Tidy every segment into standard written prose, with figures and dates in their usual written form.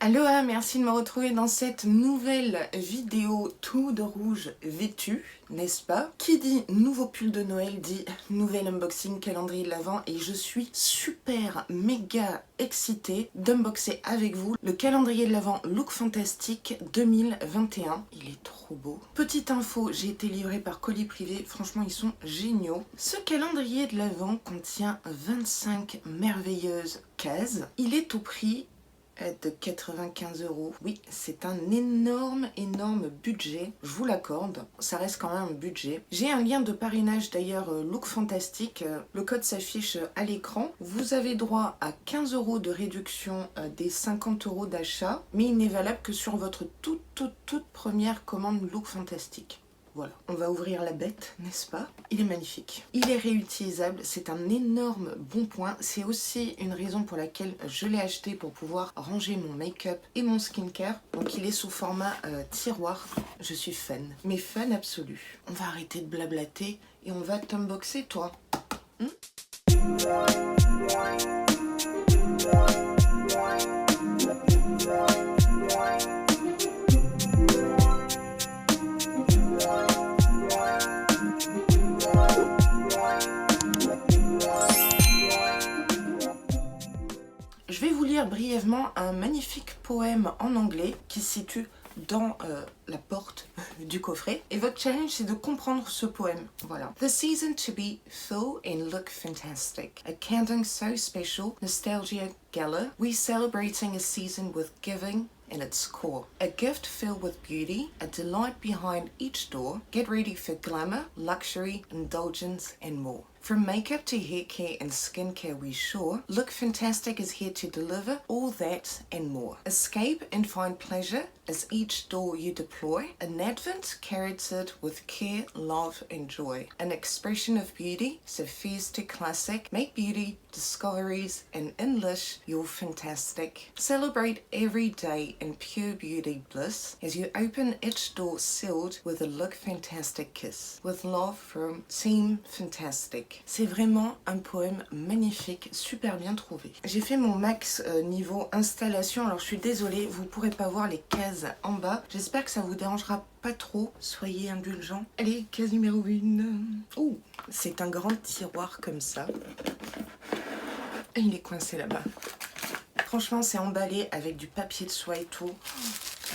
Aloha, merci de me retrouver dans cette nouvelle vidéo tout de rouge vêtu, n'est-ce pas? Qui dit nouveau pull de Noël dit nouvel unboxing calendrier de l'Avent et je suis super méga excitée d'unboxer avec vous le calendrier de l'Avent Look Fantastic 2021. Il est trop beau. Petite info, j'ai été livrée par colis privé, franchement ils sont géniaux. Ce calendrier de l'Avent contient 25 merveilleuses cases. Il est au prix de 95 €. Oui, c'est un énorme budget, je vous l'accorde, ça reste quand même un budget. J'ai un lien de parrainage d'ailleurs Look Fantastic, le code s'affiche à l'écran. Vous avez droit à 15 € de réduction des 50 € d'achat, mais il n'est valable que sur votre toute première commande Look Fantastic. Voilà, on va ouvrir la bête, n'est-ce pas? Il est magnifique. Il est réutilisable, c'est un énorme bon point. C'est aussi une raison pour laquelle je l'ai acheté pour pouvoir ranger mon make-up et mon skincare. Donc il est sous format tiroir. Je suis fan, mais fan absolu. On va arrêter de blablater et on va t'unboxer toi. Je vais vous lire brièvement un magnifique poème en anglais qui se situe dans la porte du coffret. Et votre challenge, c'est de comprendre ce poème. Voilà. The season to be full and look fantastic. A candle so special, nostalgia gala. We celebrating a season with giving in its core. A gift filled with beauty, a delight behind each door. Get ready for glamour, luxury, indulgence, and more. From makeup to hair care and skincare, we sure Look Fantastic is here to deliver all that and more. Escape and find pleasure as each door you deploy. An advent carroted with care, love and joy. An expression of beauty, so fierce to classic. Make beauty discoveries and enlish your fantastic. Celebrate every day in pure beauty bliss as you open each door sealed with a Look Fantastic kiss. With love from Team Fantastic. C'est vraiment un poème magnifique, super bien trouvé. J'ai fait mon max niveau installation, alors je suis désolée, vous pourrez pas voir les cases en bas. J'espère que ça vous dérangera pas trop, soyez indulgents. Allez, case numéro 1. Oh, c'est un grand tiroir comme ça. Et il est coincé là-bas. Franchement, c'est emballé avec du papier de soie et tout.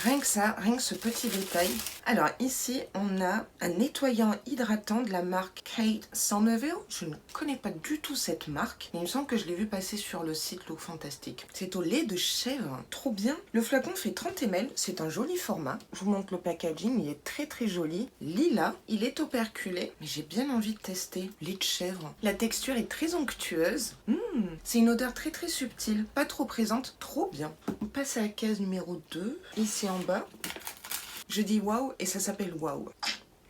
Rien que ça, rien que ce petit détail. Alors ici, on a un nettoyant hydratant de la marque Kate Somerville. Je ne connais pas du tout cette marque, mais il me semble que je l'ai vu passer sur le site Look Fantastic. C'est au lait de chèvre, trop bien. Le flacon fait 30 ml, c'est un joli format. Je vous montre le packaging, il est très joli. Lilas, il est operculé, mais j'ai bien envie de tester. Lait de chèvre. La texture est très onctueuse. C'est une odeur très subtile, pas trop présente, trop bien. On passe à la case numéro 2, ici en bas. Je dis waouh et ça s'appelle waouh.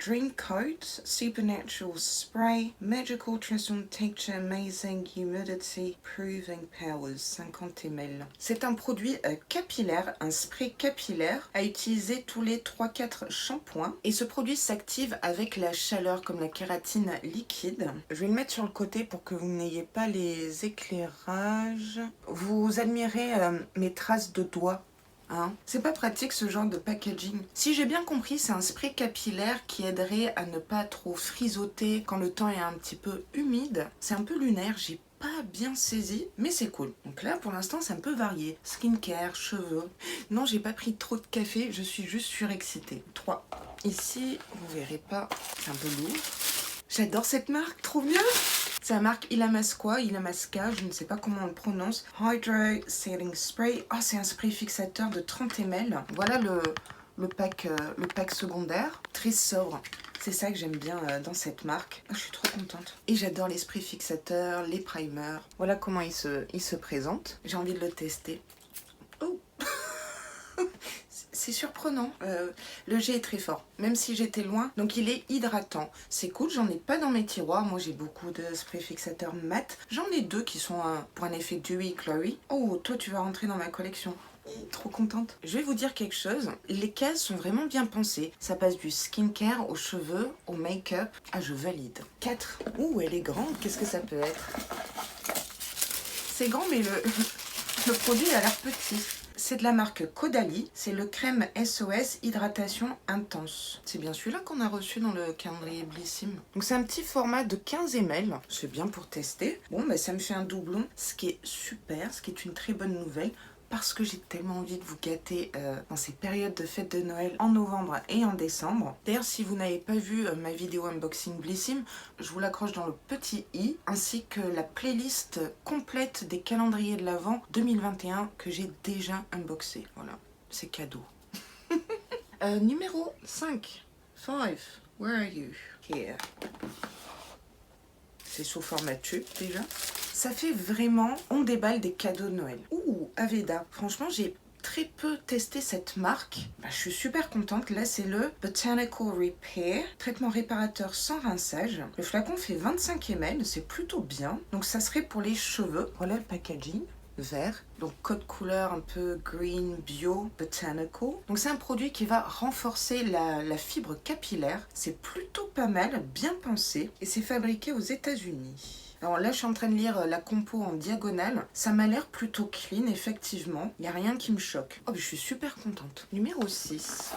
Dream Coat, Supernatural Spray, Magical Transform Texture, Amazing Humidity, Proving Powers, 50 ml. C'est un produit capillaire, un spray capillaire à utiliser tous les 3-4 shampoings. Et ce produit s'active avec la chaleur comme la kératine liquide. Je vais le mettre sur le côté pour que vous n'ayez pas les éclairages. Vous admirez mes traces de doigts. Hein, c'est pas pratique ce genre de packaging. Si j'ai bien compris, c'est un spray capillaire qui aiderait à ne pas trop frisoter quand le temps est un petit peu humide. C'est un peu lunaire, j'ai pas bien saisi, mais c'est cool. Donc là, pour l'instant, c'est un peu varié. Skincare, cheveux. Non, j'ai pas pris trop de café, je suis juste surexcitée. 3. Ici, vous verrez pas, c'est un peu lourd. J'adore cette marque, trop bien! C'est la marque Illamasqua, je ne sais pas comment on le prononce. Hydro Setting Spray. Oh, c'est un spray fixateur de 30 ml. Voilà le pack secondaire. Très sobre. C'est ça que j'aime bien dans cette marque. Oh, je suis trop contente. Et j'adore les sprays fixateurs, les primers. Voilà comment il se présente. J'ai envie de le tester. Oh c'est surprenant, le jet est très fort, même si j'étais loin, donc il est hydratant. C'est cool, j'en ai pas dans mes tiroirs, moi j'ai beaucoup de sprays fixateurs mat. J'en ai 2 qui sont pour un effet dewy glowy. Oh, toi tu vas rentrer dans ma collection. Trop contente. Je vais vous dire quelque chose, les cases sont vraiment bien pensées. Ça passe du skincare aux cheveux, au make-up. Ah, je valide. 4. Ouh, elle est grande, qu'est-ce que ça peut être? C'est grand, mais le produit a l'air petit. c'est de la marque Caudalie. C'est le crème SOS Hydratation Intense. C'est bien celui-là qu'on a reçu dans le calendrier Blissim. Donc c'est un petit format de 15 ml. C'est bien pour tester. Bon, bah, ça me fait un doublon, ce qui est super, ce qui est une très bonne nouvelle. Parce que j'ai tellement envie de vous gâter dans ces périodes de fête de Noël en novembre et en décembre. D'ailleurs, si vous n'avez pas vu ma vidéo unboxing Blissim, je vous l'accroche dans le petit i, ainsi que la playlist complète des calendriers de l'Avent 2021 que j'ai déjà unboxé. Voilà, c'est cadeau. Numéro 5. 5. Where are you? Here. C'est sous format tube déjà. Ça fait vraiment, on déballe des cadeaux de Noël. Ouh, Aveda. Franchement, j'ai très peu testé cette marque. Bah, je suis super contente. Là, c'est le Botanical Repair. Traitement réparateur sans rinçage. Le flacon fait 25 ml, c'est plutôt bien. Donc ça serait pour les cheveux. Voilà le packaging. Vert, donc code couleur un peu green, bio, botanical. Donc c'est un produit qui va renforcer la fibre capillaire. C'est plutôt pas mal, bien pensé. Et c'est fabriqué aux États-Unis. Alors là, je suis en train de lire la compo en diagonale. Ça m'a l'air plutôt clean, effectivement. Il n'y a rien qui me choque. Oh, je suis super contente. Numéro 6.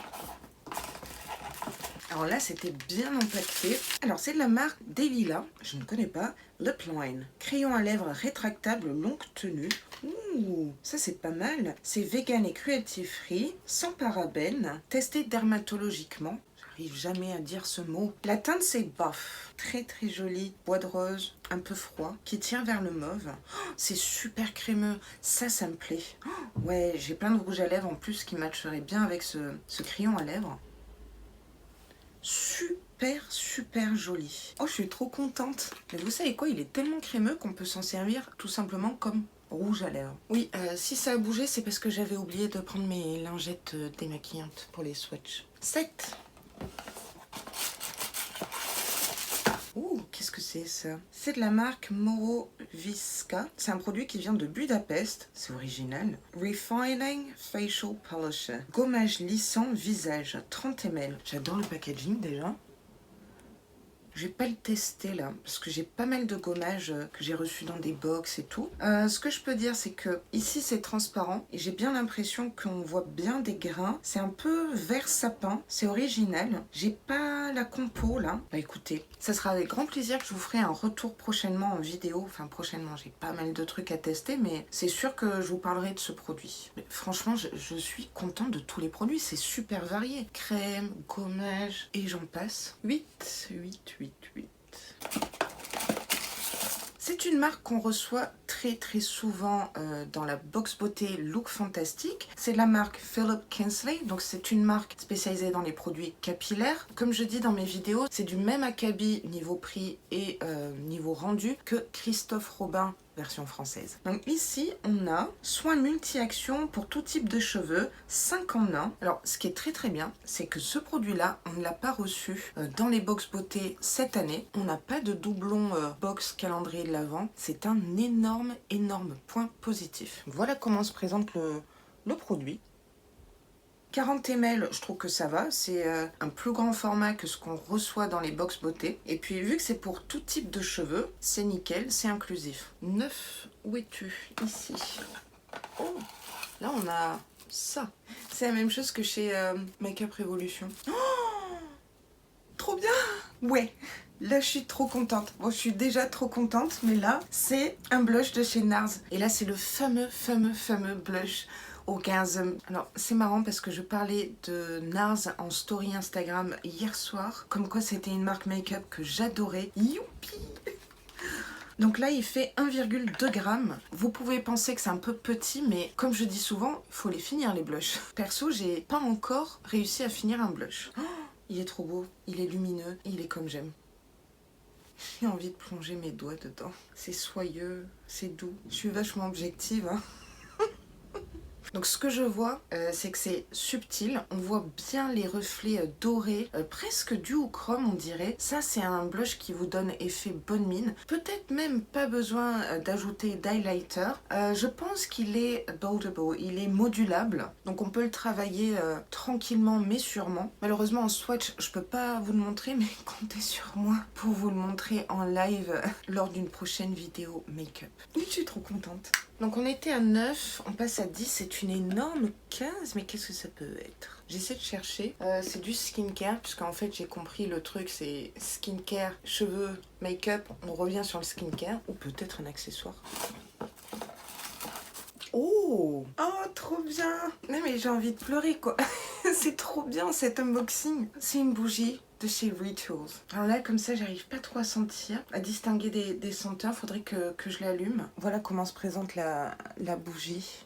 Alors là, c'était bien empaqueté. Alors, c'est de la marque Delila. Je ne connais pas. Lip Line. Crayon à lèvres rétractable longue tenue. Ouh, ça c'est pas mal. C'est vegan et cruelty free, sans parabènes, testé dermatologiquement. J'arrive jamais à dire ce mot. La teinte c'est Buff. Très très joli. Bois de rose, un peu froid, qui tire vers le mauve. Oh, c'est super crémeux. Ça me plaît. Oh, ouais, j'ai plein de rouge à lèvres en plus qui matcherait bien avec ce crayon à lèvres. Super joli. Oh, je suis trop contente. Mais vous savez quoi, il est tellement crémeux qu'on peut s'en servir tout simplement comme rouge à lèvres. Oui, si ça a bougé, c'est parce que j'avais oublié de prendre mes lingettes démaquillantes pour les swatchs. 7. Ouh, qu'est-ce que c'est ça? C'est de la marque Moroviska. C'est un produit qui vient de Budapest. C'est original. Refining Facial Polisher. Gommage lissant visage. 30 ml. J'adore le packaging déjà. Je vais pas le tester là, parce que j'ai pas mal de gommages que j'ai reçus dans des box et tout. Ce que je peux dire, c'est que ici c'est transparent et j'ai bien l'impression qu'on voit bien des grains. C'est un peu vert sapin, c'est original. J'ai pas la compo là. Bah écoutez, ça sera avec grand plaisir que je vous ferai un retour prochainement en vidéo. Enfin prochainement, j'ai pas mal de trucs à tester, mais c'est sûr que je vous parlerai de ce produit. Mais franchement, je suis contente de tous les produits, c'est super varié. Crème, gommage et j'en passe. 8. C'est une marque qu'on reçoit très souvent dans la box beauté Look Fantastique. C'est de la marque Philip Kinsley, donc c'est une marque spécialisée dans les produits capillaires. Comme je dis dans mes vidéos, c'est du même acabit niveau prix et niveau rendu que Christophe Robin version française. Donc ici, on a soins multi-actions pour tout type de cheveux, 5 en 1. Alors, ce qui est très bien, c'est que ce produit-là, on ne l'a pas reçu dans les box beauté cette année. On n'a pas de doublon box calendrier de l'Avent. C'est un énorme point positif. Voilà comment se présente le produit. 40 ml, je trouve que ça va, c'est un plus grand format que ce qu'on reçoit dans les box beauté. Et puis vu que c'est pour tout type de cheveux, c'est nickel, c'est inclusif. 9, où es-tu? Ici. Oh, là on a ça. C'est la même chose que chez Makeup Revolution. Oh, trop bien. Ouais, là je suis trop contente. Bon, je suis déjà trop contente, mais là c'est un blush de chez NARS. Et là c'est le fameux blush Orgasm. Alors c'est marrant parce que je parlais de NARS en story Instagram hier soir, comme quoi c'était une marque make-up que j'adorais. Youpi! Donc là il fait 1,2 g. Vous pouvez penser que c'est un peu petit, mais comme je dis souvent, il faut les finir les blushs. Perso, j'ai pas encore réussi à finir un blush. Oh, il est trop beau, il est lumineux, il est comme j'aime. J'ai envie de plonger mes doigts dedans. C'est soyeux, c'est doux. Je suis vachement objective, hein. Donc ce que je vois, c'est que c'est subtil. On voit bien les reflets dorés, presque du au chrome on dirait. Ça c'est un blush qui vous donne effet bonne mine. Peut-être même pas besoin d'ajouter d'highlighter. Je pense qu'il est buildable, il est modulable. Donc on peut le travailler tranquillement mais sûrement. Malheureusement en swatch, je peux pas vous le montrer, mais comptez sur moi pour vous le montrer en live lors d'une prochaine vidéo make-up. Je suis trop contente. Donc on était à 9, on passe à 10, c'est une énorme case, mais qu'est-ce que ça peut être? J'essaie de chercher, c'est du skincare, puisqu'en fait j'ai compris le truc, c'est skincare, cheveux, make-up, on revient sur le skincare, ou peut-être un accessoire. Oh, trop bien. Non mais j'ai envie de pleurer quoi. C'est trop bien cet unboxing. C'est une bougie de chez Rituals. Alors là comme ça j'arrive pas trop à sentir, à distinguer des senteurs, faudrait que je l'allume. Voilà comment se présente la bougie.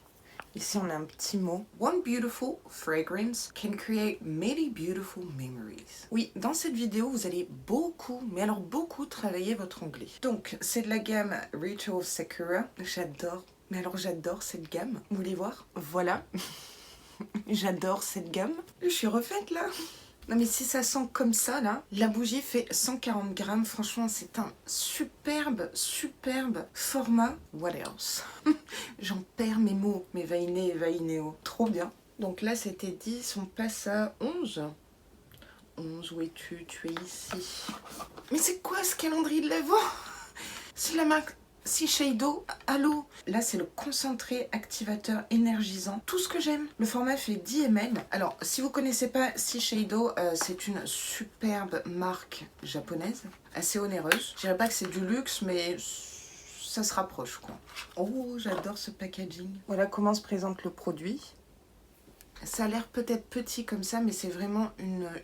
Ici on a un petit mot. One beautiful fragrance can create many beautiful memories. Oui, dans cette vidéo vous allez beaucoup, mais alors beaucoup travailler votre anglais. Donc c'est de la gamme Rituals Sakura. J'adore. Mais alors j'adore cette gamme, vous voulez voir? Voilà, j'adore cette gamme. Je suis refaite là. Non mais si ça sent comme ça là, la bougie fait 140 grammes, franchement c'est un superbe format. What else? J'en perds mes mots, mes vainé et vainéo, trop bien. Donc là c'était 10, on passe à 11. 11, où es-tu? Tu es ici. Mais c'est quoi ce calendrier de l'Avent? C'est la marque Shiseido, allô. Là c'est le concentré activateur énergisant, tout ce que j'aime. Le format fait 10 ml. Alors si vous connaissez pas Shiseido, c'est une superbe marque japonaise, assez onéreuse. Je dirais pas que c'est du luxe, mais ça se rapproche quoi. Oh, j'adore ce packaging. Voilà comment se présente le produit. Ça a l'air peut-être petit comme ça, mais c'est vraiment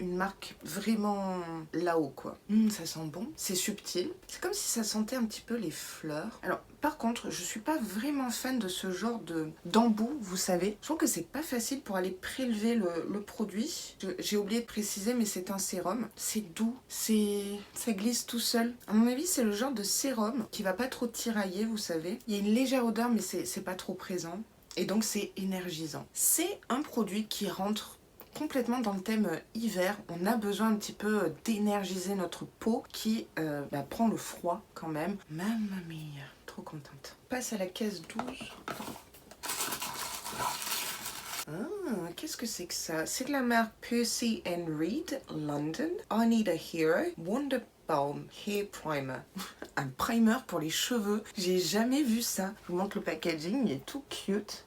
une marque vraiment là-haut, quoi. Ça sent bon, c'est subtil. C'est comme si ça sentait un petit peu les fleurs. Alors, par contre, je suis pas vraiment fan de ce genre d'embout, vous savez. Je trouve que c'est pas facile pour aller prélever le produit. J'ai oublié de préciser, mais c'est un sérum. C'est doux, ça glisse tout seul. À mon avis, c'est le genre de sérum qui va pas trop tirailler, vous savez. Il y a une légère odeur, mais c'est pas trop présent. Et donc c'est énergisant. C'est un produit qui rentre complètement dans le thème hiver. On a besoin un petit peu d'énergiser notre peau qui prend le froid quand même. Mamma mia, trop contente. On passe à la case 12. Qu'est-ce que c'est que ça? C'est de la marque Percy Reed, London. I Need a Hero, Wonder Balm Hair Primer. Un primer pour les cheveux. J'ai jamais vu ça. Je vous montre le packaging, il est tout cute.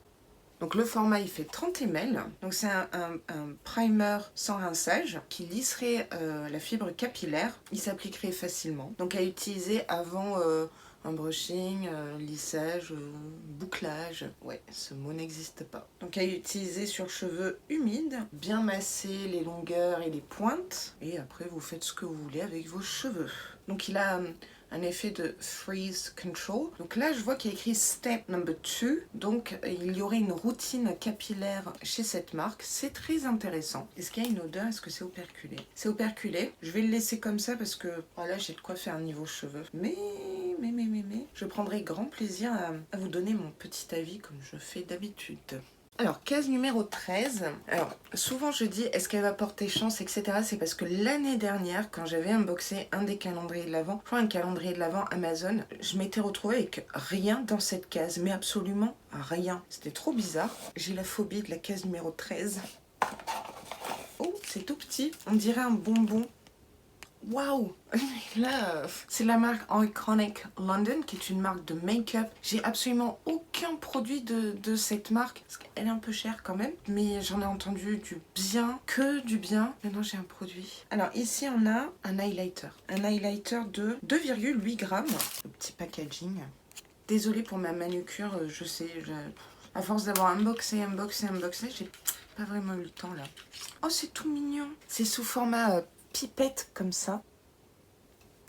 Donc le format il fait 30 ml. Donc c'est un primer sans rinçage qui lisserait la fibre capillaire. Il s'appliquerait facilement. Donc à utiliser avant un brushing, lissage, bouclage. Ouais, ce mot n'existe pas. Donc à utiliser sur cheveux humides, bien masser les longueurs et les pointes. Et après vous faites ce que vous voulez avec vos cheveux. Donc il a un effet de freeze control. Donc là, je vois qu'il y a écrit step number 2. Donc il y aurait une routine capillaire chez cette marque. C'est très intéressant. Est-ce qu'il y a une odeur? Est-ce que c'est operculé? C'est operculé. Je vais le laisser comme ça parce que voilà, j'ai de quoi faire niveau cheveux. Mais, je prendrai grand plaisir à vous donner mon petit avis comme je fais d'habitude. Alors, case numéro 13. Alors, souvent je dis, est-ce qu'elle va porter chance, etc. C'est parce que l'année dernière, quand j'avais unboxé un des calendriers de l'Avent, enfin un calendrier de l'Avent Amazon, je m'étais retrouvée avec rien dans cette case, mais absolument rien. C'était trop bizarre. J'ai la phobie de la case numéro 13. Oh, c'est tout petit. On dirait un bonbon. Waouh! Là, c'est la marque Iconic London, qui est une marque de make-up. J'ai absolument aucun produit de cette marque, parce qu'elle est un peu chère quand même, mais j'en ai entendu du bien, que du bien. Maintenant, j'ai un produit. Alors, ici, on a un highlighter. Un highlighter de 2,8 grammes. Le petit packaging. Désolée pour ma manucure, je sais, à force d'avoir unboxé, j'ai pas vraiment eu le temps, là. Oh, c'est tout mignon. C'est sous format pipette comme ça.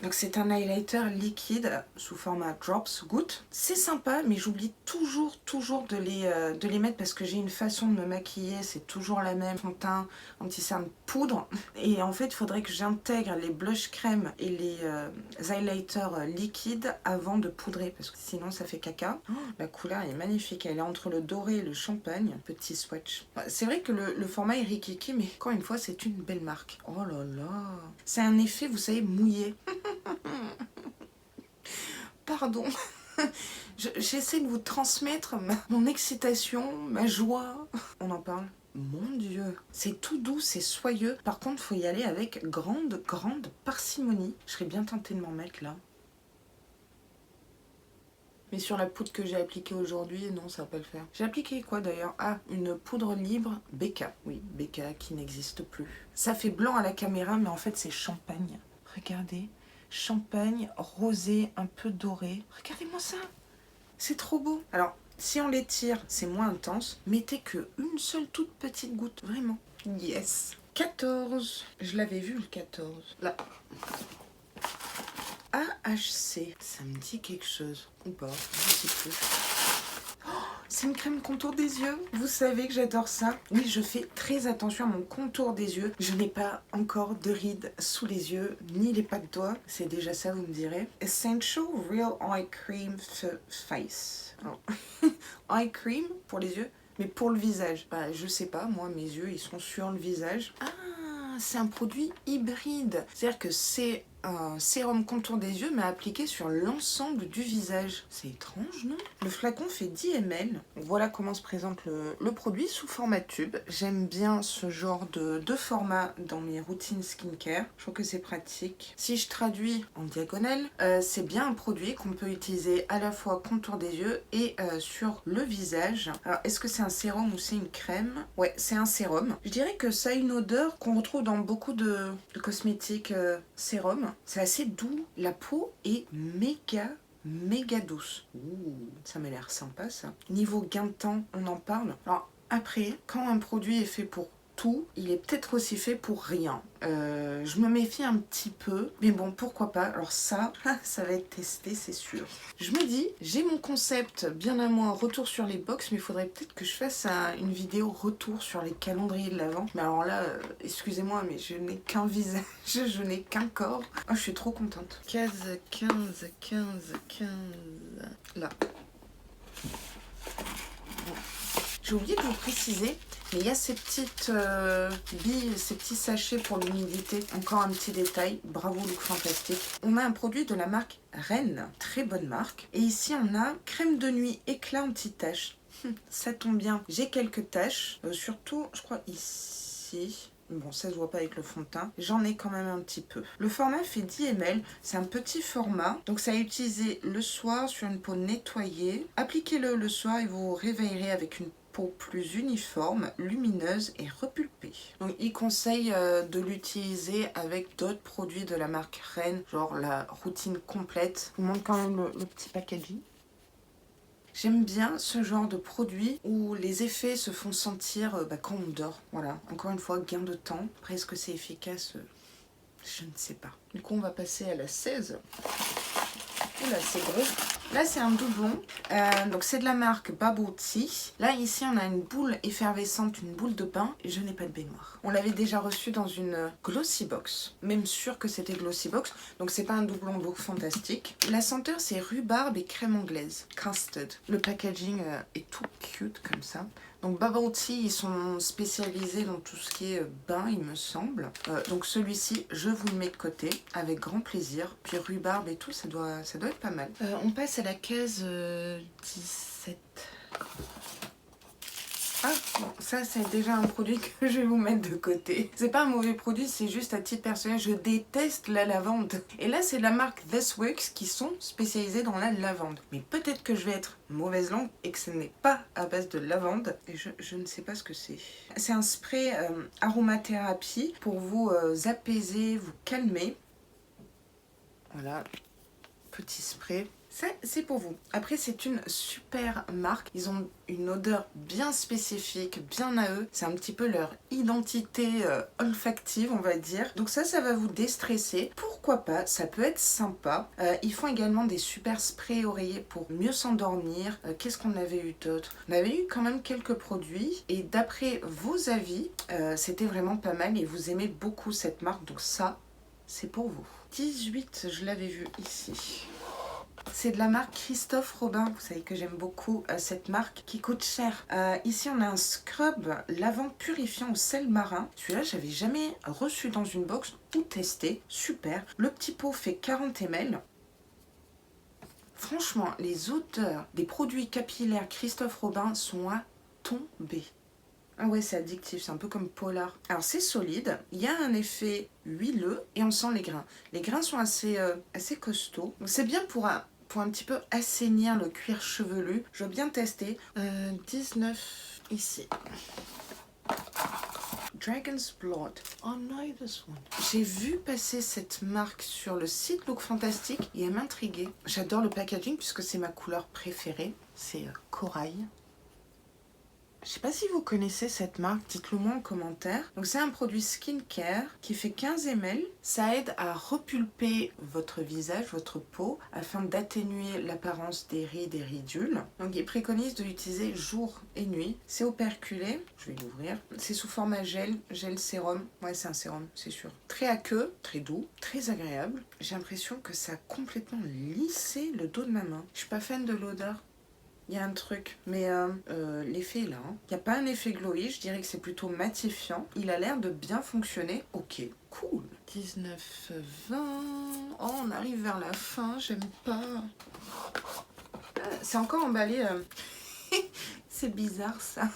Donc c'est un highlighter liquide sous format drops, gouttes. C'est sympa, mais j'oublie toujours de les mettre parce que j'ai une façon de me maquiller, c'est toujours la même. Fond de teint, un petit cerne poudre. Et en fait, il faudrait que j'intègre les blush crème et les highlighters liquides avant de poudrer parce que sinon ça fait caca. Oh, la couleur est magnifique, elle est entre le doré et le champagne. Petit swatch. C'est vrai que le format est rikiki, mais encore une fois, c'est une belle marque. Oh là là. C'est un effet, vous savez, mouillé. Pardon, j'essaie de vous transmettre mon excitation, ma joie. On en parle. Mon Dieu, c'est tout doux, c'est soyeux. Par contre, faut y aller avec grande parcimonie. Je serais bien tentée de m'en mettre là. Mais sur la poudre que j'ai appliquée aujourd'hui, non, ça va pas le faire. J'ai appliqué quoi d'ailleurs? Ah, une poudre libre BK. Oui, BK qui n'existe plus. Ça fait blanc à la caméra, mais en fait c'est champagne. Regardez, champagne rosé, un peu doré. Regardez-moi ça, c'est trop beau. Alors, si on l'étire, c'est moins intense. Mettez que une seule toute petite goutte, vraiment. Yes. 14. Je l'avais vu le 14. Là. AHC. Ça me dit quelque chose. Ou pas, je sais plus. Oh, c'est une crème contour des yeux. Vous savez que j'adore ça. Oui, je fais très attention à mon contour des yeux. Je n'ai pas encore de rides sous les yeux, ni les pas de doigts. C'est déjà ça, vous me direz. Essential Real Eye Cream Face. Oh. Eye Cream pour les yeux, mais pour le visage. Bah, je sais pas, moi, mes yeux, ils sont sur le visage. Ah, c'est un produit hybride. C'est-à-dire que c'est un sérum contour des yeux mais appliqué sur l'ensemble du visage. C'est étrange, non? Le flacon fait 10 ml. Voilà comment se présente le produit sous format tube. J'aime bien ce genre de format dans mes routines skincare. Je trouve que c'est pratique. Si je traduis en diagonale, c'est bien un produit qu'on peut utiliser à la fois contour des yeux et sur le visage. Alors, est-ce que c'est un sérum ou c'est une crème? Ouais, c'est un sérum. Je dirais que ça a une odeur qu'on retrouve dans beaucoup de cosmétiques sérum. C'est assez doux. La peau est méga douce. Ouh, ça m'a l'air sympa ça. Niveau gain de temps, on en parle. Alors après, quand un produit est fait pour tout, il est peut-être aussi fait pour rien. Je me méfie un petit peu, mais bon, pourquoi pas. Alors ça va être testé, c'est sûr. Je me dis, j'ai mon concept bien à moi, retour sur les box, mais il faudrait peut-être que je fasse une vidéo retour sur les calendriers de l'Avent. Mais alors là, excusez-moi, mais je n'ai qu'un visage, je n'ai qu'un corps. Oh, je suis trop contente. 15. Là. J'ai oublié de vous préciser, mais il y a ces petites billes, ces petits sachets pour l'humidité. Encore un petit détail, bravo Look Fantastique. On a un produit de la marque Rennes, très bonne marque. Et ici on a crème de nuit éclat anti-taches. Ça tombe bien, j'ai quelques taches, surtout je crois ici. Bon, ça se voit pas avec le fond de teint. J'en ai quand même un petit peu. Le format fait 10 ml. C'est un petit format. Donc, ça à utiliser le soir sur une peau nettoyée. Appliquez-le le soir et vous réveillerez avec une peau plus uniforme, lumineuse et repulpée. Donc, il conseille de l'utiliser avec d'autres produits de la marque Rennes, genre la routine complète. Je vous montre quand même le petit packaging. J'aime bien ce genre de produit où les effets se font sentir quand on dort. Voilà, encore une fois, gain de temps. Après, est-ce que c'est efficace? Je ne sais pas. Du coup, on va passer à la 16. Oula, c'est gros. Là, c'est un doublon. Donc, c'est de la marque Bubble Tea. Là, ici, on a une boule effervescente, une boule de bain. Et je n'ai pas de baignoire. On l'avait déjà reçu dans une Glossy Box. Même sûr que c'était Glossy Box. Donc, c'est pas un doublon Look Fantastique. La senteur, c'est rhubarbe et crème anglaise. Custard. Le packaging est tout cute comme ça. Donc Bubble Tea, ils sont spécialisés dans tout ce qui est bain, il me semble. Donc celui-ci, je vous le mets de côté avec grand plaisir. Puis rhubarbe et tout, ça doit être pas mal. On passe à la case 17. Ah, bon, ça c'est déjà un produit que je vais vous mettre de côté. C'est pas un mauvais produit, c'est juste à titre personnel. Je déteste la lavande. Et là, c'est la marque This Works qui sont spécialisés dans la lavande. Mais peut-être que je vais être mauvaise langue et que ce n'est pas à base de lavande. Et je ne sais pas ce que c'est. C'est un spray aromathérapie pour vous apaiser, vous calmer. Voilà, petit spray. Ça, c'est pour vous. Après, c'est une super marque. Ils ont une odeur bien spécifique, bien à eux. C'est un petit peu leur identité olfactive, on va dire. Donc ça va vous déstresser. Pourquoi pas? Ça peut être sympa. Ils font également des super sprays oreillers pour mieux s'endormir. Qu'est-ce qu'on avait eu d'autre? On avait eu quand même quelques produits. Et d'après vos avis, c'était vraiment pas mal. Et vous aimez beaucoup cette marque. Donc ça, c'est pour vous. 18, je l'avais vu ici. C'est de la marque Christophe Robin. Vous savez que j'aime beaucoup cette marque qui coûte cher. Ici, on a un scrub lavande purifiant au sel marin. Celui-là, j'avais jamais reçu dans une box ou testé. Super. Le petit pot fait 40 ml. Franchement, les odeurs des produits capillaires Christophe Robin sont à tomber. Ah ouais, c'est addictif, c'est un peu comme Polar. Alors c'est solide, il y a un effet huileux et on sent les grains. Les grains sont assez costauds. Donc c'est bien pour pour un petit peu assainir le cuir chevelu. Je veux bien tester. 19 ici. Dragon's Blood. Oh no, this one. J'ai vu passer cette marque sur le site Look Fantastic et elle m'intriguait. J'adore le packaging puisque c'est ma couleur préférée. C'est corail. Je sais pas si vous connaissez cette marque, dites-le moi en commentaire. Donc c'est un produit skincare qui fait 15 ml. Ça aide à repulper votre visage, votre peau, afin d'atténuer l'apparence des rides et ridules. Donc il préconise de l'utiliser jour et nuit. C'est operculé, je vais l'ouvrir. C'est sous format gel sérum. Ouais, c'est un sérum, c'est sûr. Très aqueux, très doux, très agréable. J'ai l'impression que ça a complètement lissé le dos de ma main. Je suis pas fan de l'odeur. Il y a un truc, mais l'effet est là. Il n'y a pas un effet glowy, je dirais que c'est plutôt matifiant. Il a l'air de bien fonctionner. Ok, cool. 19, 20... Oh, on arrive vers la fin, j'aime pas. C'est encore emballé. C'est bizarre, ça.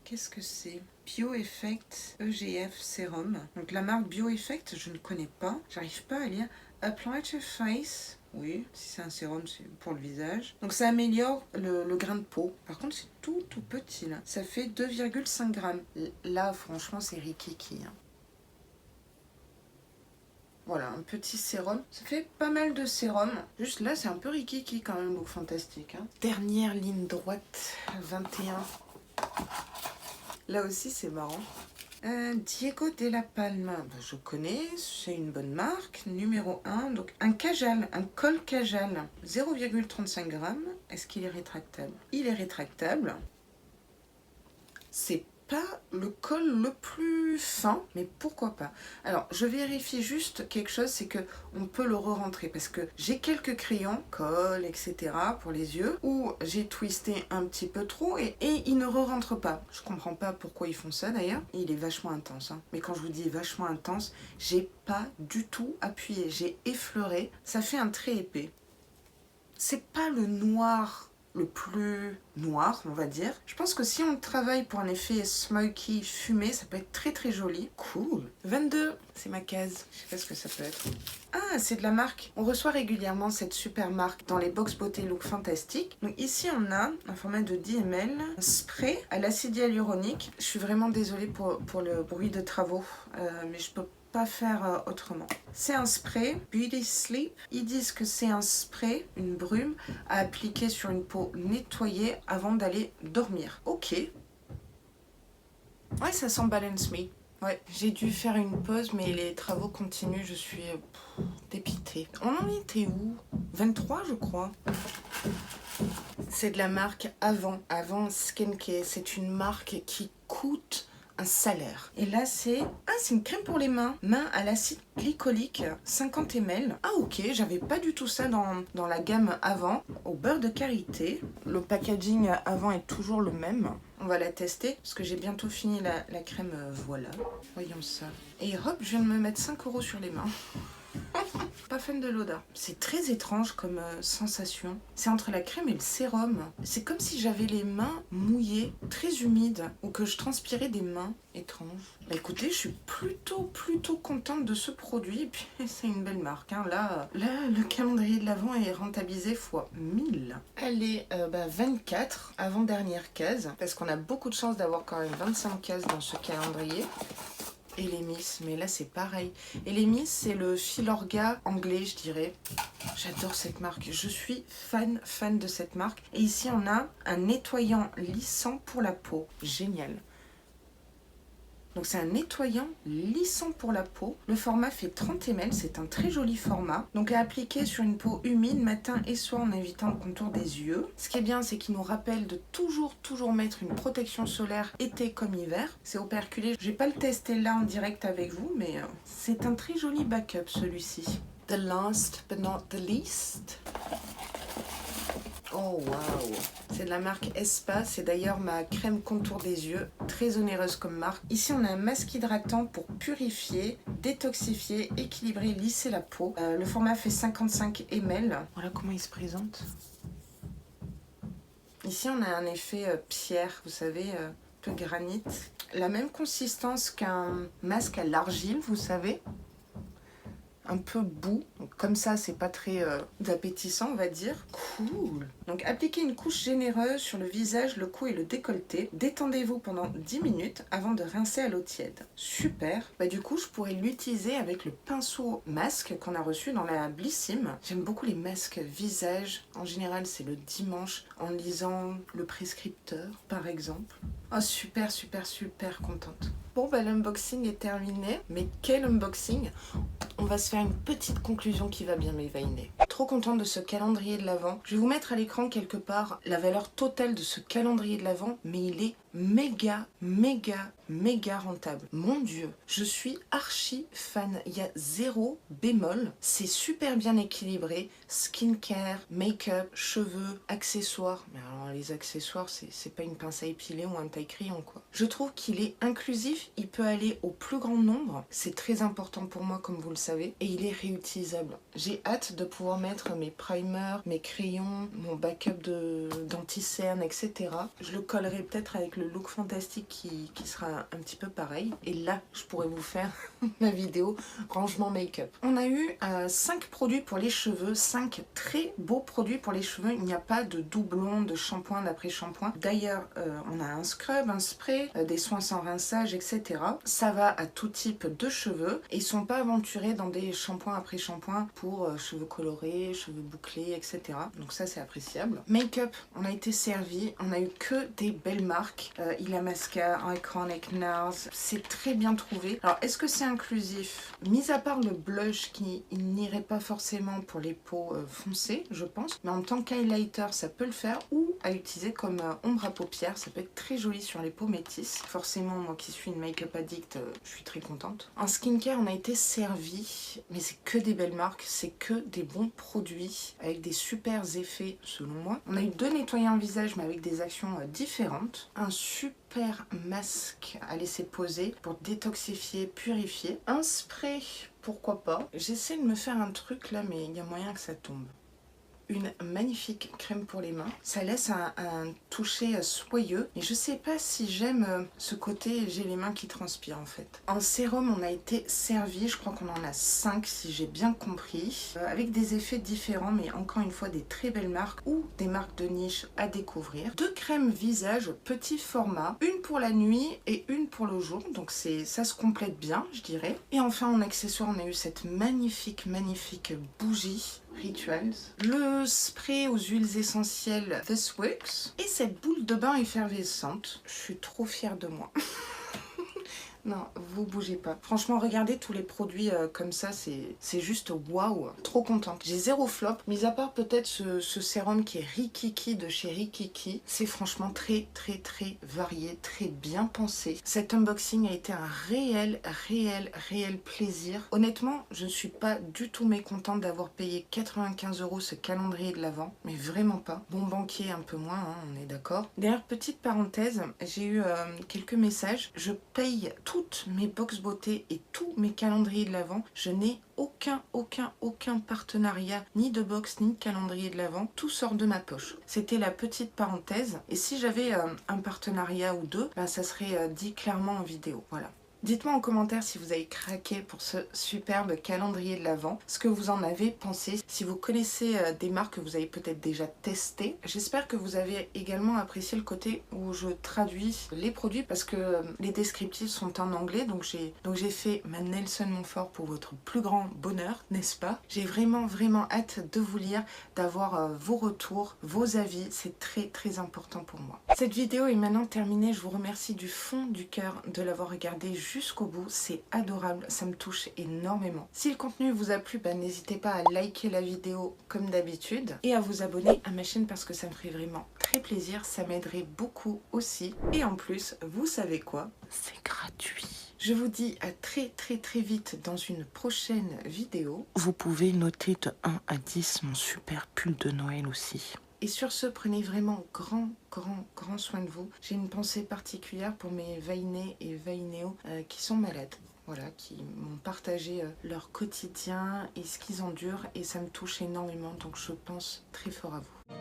Qu'est-ce que c'est? Bioeffect EGF Sérum. Donc la marque Bioeffect, je ne connais pas. J'arrive pas à lire. Apply to face... Oui, si c'est un sérum, c'est pour le visage. Donc ça améliore le grain de peau. Par contre, c'est tout petit là. Ça fait 2,5 grammes. Là, franchement, c'est rikiki. Hein. Voilà, un petit sérum. Ça fait pas mal de sérum. Juste là, c'est un peu rikiki quand même, Look Fantastic. Hein. Dernière ligne droite, 21. Là aussi, c'est marrant. Diego de la Palma, je connais, c'est une bonne marque. Numéro 1, donc un Kajal, un col Kajal, 0,35 grammes. Est-ce qu'il est rétractable? Il est rétractable. C'est pas le col le plus fin, mais pourquoi pas. Alors, je vérifie juste quelque chose, c'est que on peut le re-rentrer parce que j'ai quelques crayons, col, etc. pour les yeux, où j'ai twisté un petit peu trop et il ne re-rentre pas. Je comprends pas pourquoi ils font ça d'ailleurs. Il est vachement intense, hein. Mais quand je vous dis vachement intense, j'ai pas du tout appuyé, j'ai effleuré. Ça fait un trait épais. C'est pas le noir le plus noir, on va dire. Je pense que si on travaille pour un effet smoky, fumé, ça peut être très très joli. Cool. 22, c'est ma case. Je sais pas ce que ça peut être. Ah, c'est de la marque. On reçoit régulièrement cette super marque dans les box beauté Look Fantastic. Donc ici, on a un format de 10 ml, un spray à l'acide hyaluronique. Je suis vraiment désolée pour le bruit de travaux, mais je peux pas faire autrement. C'est un spray Beauty Sleep. Ils disent que c'est un spray, une brume, à appliquer sur une peau nettoyée avant d'aller dormir. Ok. Ouais, ça sent Balance Me. Ouais, j'ai dû faire une pause, mais les travaux continuent. Je suis dépitée. On en était où? 23, je crois. C'est de la marque Avant Skincare. C'est une marque qui coûte un salaire. Et là, c'est une crème pour les mains. Main à l'acide glycolique, 50 ml. Ah ok, j'avais pas du tout ça dans la gamme Avant. Au beurre de karité. Le packaging Avant est toujours le même. On va la tester parce que j'ai bientôt fini la crème. Voilà. Voyons ça. Et hop, je viens de me mettre 5 € sur les mains. Pas fan de l'odeur. C'est très étrange comme sensation. C'est entre la crème et le sérum. C'est comme si j'avais les mains mouillées, très humides, ou que je transpirais des mains. Étrange. Bah écoutez, je suis plutôt contente de ce produit. Et puis c'est une belle marque. Hein. Là, le calendrier de l'Avent est rentabilisé fois 1000. Allez, 24, avant-dernière case. Parce qu'on a beaucoup de chance d'avoir quand même 25 cases dans ce calendrier. Et les Miss, mais là c'est pareil. Et les Miss, c'est le Filorga anglais, je dirais. J'adore cette marque. Je suis fan de cette marque. Et ici, on a un nettoyant lissant pour la peau. Génial. Donc c'est un nettoyant lissant pour la peau. Le format fait 30 ml, c'est un très joli format. Donc à appliquer sur une peau humide matin et soir en évitant le contour des yeux. Ce qui est bien, c'est qu'il nous rappelle de toujours mettre une protection solaire été comme hiver. C'est operculé. Je vais pas le tester là en direct avec vous, mais c'est un très joli backup celui-ci. The last but not the least. Oh waouh! C'est de la marque Espa, c'est d'ailleurs ma crème contour des yeux, très onéreuse comme marque. Ici on a un masque hydratant pour purifier, détoxifier, équilibrer, lisser la peau. Le format fait 55 ml. Voilà comment il se présente. Ici on a un effet pierre, vous savez, un peu granit. La même consistance qu'un masque à l'argile, vous savez. un peu bout. Donc, comme ça, c'est pas très appétissant, on va dire. Cool. Donc appliquez une couche généreuse sur le visage, le cou et le décolleté. Détendez-vous pendant 10 minutes avant de rincer à l'eau tiède. Super. Du coup, je pourrais l'utiliser avec le pinceau masque qu'on a reçu dans la Blissim. J'aime beaucoup les masques visage. En général, c'est le dimanche en lisant le prescripteur, par exemple. Oh, super, super, super contente. Bon, l'unboxing est terminé. Mais quel unboxing! On va se faire une petite conclusion qui va bien m'évainer. Trop contente de ce calendrier de l'Avent. Je vais vous mettre à l'écran quelque part la valeur totale de ce calendrier de l'Avent, mais il est méga, méga, méga rentable. Mon Dieu, je suis archi fan. Il y a zéro bémol. C'est super bien équilibré. Skincare, make-up, cheveux, accessoires. Mais alors les accessoires, c'est pas une pince à épiler ou un taille-crayon quoi. Je trouve qu'il est inclusif. Il peut aller au plus grand nombre. C'est très important pour moi comme vous le savez. Et il est réutilisable. J'ai hâte de pouvoir mettre mes primers, mes crayons, mon backup d'anti-cerne, etc. Je le collerai peut-être avec le look fantastique qui sera un petit peu pareil. Et là, je pourrais vous faire ma vidéo rangement make-up. On a eu 5 produits pour les cheveux, 5 très beaux produits pour les cheveux. Il n'y a pas de doublon de shampoing d'après-shampoing. D'ailleurs, on a un scrub, un spray, des soins sans rinçage, etc. Ça va à tout type de cheveux et ils ne sont pas aventurés dans des shampoings après shampoing pour cheveux colorés, cheveux bouclés, etc. Donc ça, c'est appréciable. Make-up, on a été servi. On a eu que des belles marques. Illamasqua, Iconic Nars, c'est très bien trouvé. Alors, est-ce que c'est inclusif? Mis à part le blush qui n'irait pas forcément pour les peaux foncées, je pense, mais en tant qu'highlighter, ça peut le faire, ou à utiliser comme ombre à paupières, ça peut être très joli sur les peaux métisses. Forcément, moi qui suis une make-up addict, je suis très contente. En skincare, on a été servi, mais c'est que des belles marques, c'est que des bons produits, avec des super effets selon moi. On a eu 2 nettoyants visage, mais avec des actions différentes. Un super masque à laisser poser pour détoxifier, purifier. Un spray, pourquoi pas. J'essaie de me faire un truc là, mais il y a moyen que ça tombe. Une magnifique crème pour les mains. Ça laisse un toucher soyeux. Et je sais pas si j'aime ce côté j'ai les mains qui transpirent en fait. En sérum, on a été servi. Je crois qu'on en a 5 si j'ai bien compris. Avec des effets différents, mais encore une fois des très belles marques ou des marques de niche à découvrir. 2 crèmes visage, petit format. Une pour la nuit et une pour le jour. Donc ça se complète bien, je dirais. Et enfin, en accessoire, on a eu cette magnifique, magnifique bougie Rituals, le spray aux huiles essentielles This Works et cette boule de bain effervescente. Je suis trop fière de moi. Non, vous bougez pas. Franchement, regardez tous les produits comme ça, c'est juste waouh. Trop contente. J'ai zéro flop, mis à part peut-être ce sérum qui est Rikiki de chez Rikiki. C'est franchement très, très, très varié, très bien pensé. Cet unboxing a été un réel plaisir. Honnêtement, je ne suis pas du tout mécontente d'avoir payé 95 € ce calendrier de l'Avent, mais vraiment pas. Bon banquier un peu moins, hein, on est d'accord. D'ailleurs, petite parenthèse, j'ai eu quelques messages. Je paye toutes mes box beauté et tous mes calendriers de l'Avent. Je n'ai aucun partenariat, ni de box, ni de calendrier de l'Avent. Tout sort de ma poche. C'était la petite parenthèse. Et si j'avais un partenariat ou deux, ça serait dit clairement en vidéo. Voilà. Dites-moi en commentaire si vous avez craqué pour ce superbe calendrier de l'Avent, ce que vous en avez pensé, si vous connaissez des marques que vous avez peut-être déjà testées. J'espère que vous avez également apprécié le côté où je traduis les produits parce que les descriptifs sont en anglais, donc j'ai fait ma Nelson Montfort pour votre plus grand bonheur, n'est-ce pas? J'ai vraiment hâte de vous lire, d'avoir vos retours, vos avis, c'est très important pour moi. Cette vidéo est maintenant terminée, je vous remercie du fond du cœur de l'avoir regardée jusqu'au bout, c'est adorable, ça me touche énormément. Si le contenu vous a plu, n'hésitez pas à liker la vidéo comme d'habitude et à vous abonner à ma chaîne parce que ça me ferait vraiment très plaisir, ça m'aiderait beaucoup aussi. Et en plus, vous savez quoi? C'est gratuit. Je vous dis à très vite dans une prochaine vidéo. Vous pouvez noter de 1 à 10 mon super pull de Noël aussi. Et sur ce, prenez vraiment grand soin de vous. J'ai une pensée particulière pour mes Vainés et Vainéos qui sont malades. Voilà, qui m'ont partagé leur quotidien et ce qu'ils endurent. Et ça me touche énormément, donc je pense très fort à vous.